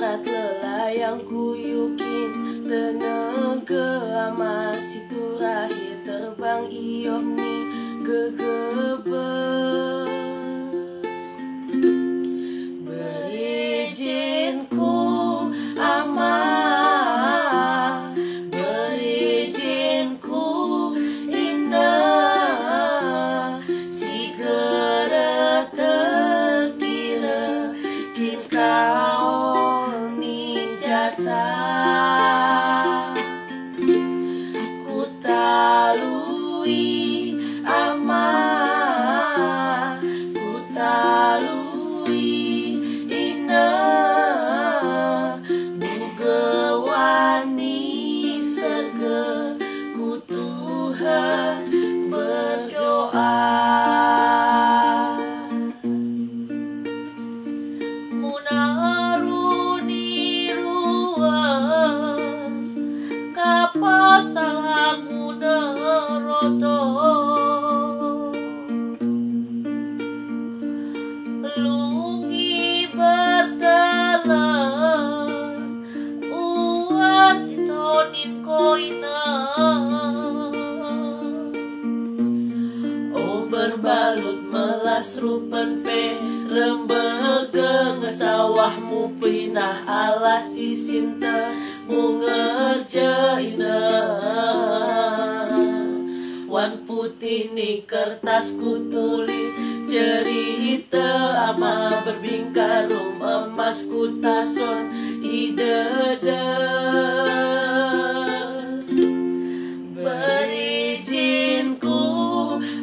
Ibarat lelayang kuyukin tenaga amat situ rahir terbang iop ni gegebe. Berijinku amah, berijinku indah, si gera terkira kin kau ni jasa. Ku talui amah, ku talui indah, bugawani serga ku Tuhan berdoa. Munaruni ruas kapas salahku neroto, lungi bertelas uas itonin koina. Oh berbalut melas rupen pe rembege ngesawahmu pinah alas isinta mu ngerjaina. Wan putih ni kertas ku tulis cerita ama berbingkarum emas ku tason ideda. Berijinku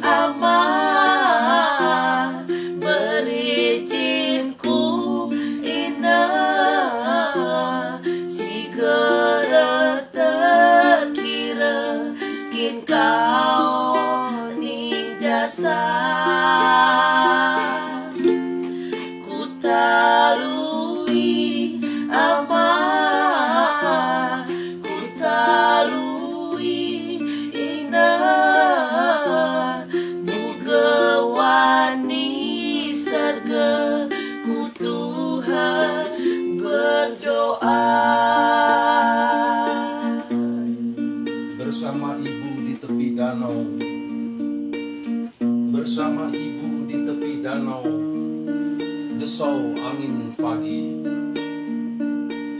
amah, berijinku indah, si gera terkira kin kau ni jasa. Ku talui amah, ku talui indah, bugawani serga ku Tuhan berdoa. Bersama ibu di tepi danau, bersama ibu di tepi danau, desau angin pagi,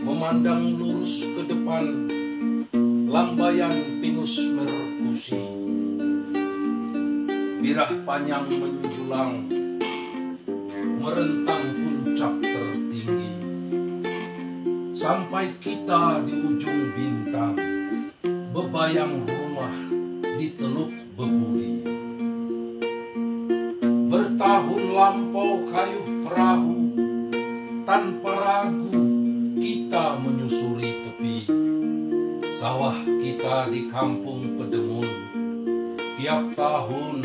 memandang lurus ke depan, lambayan pinus merkusi, birah panjang menjulang, merentang puncak tertinggi, sampai kita di ujung bintang, bebayang rumah di Teluk Beburi. Bertahun lampau kayuh perahu, tanpa ragu kita menyusuri tepi. Sawah kita di kampung Pedemun, tiap tahun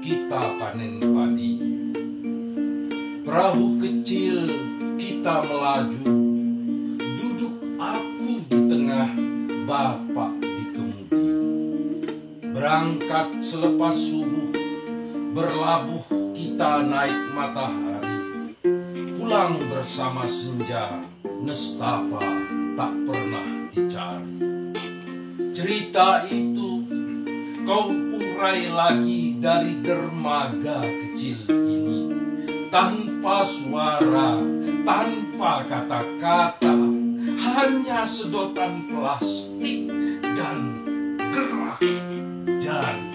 kita panen padi. Perahu kecil kita melaju, duduk aku di tengah, bapak di kemudi. Berangkat selepas subuh, berlabuh kita naik matahari, pulang bersama senja, nestapa tak pernah dicari. Cerita itu kau urai lagi dari dermaga kecil ini, tanpa suara, tanpa kata-kata, hanya sedotan plastik dan gerak jari.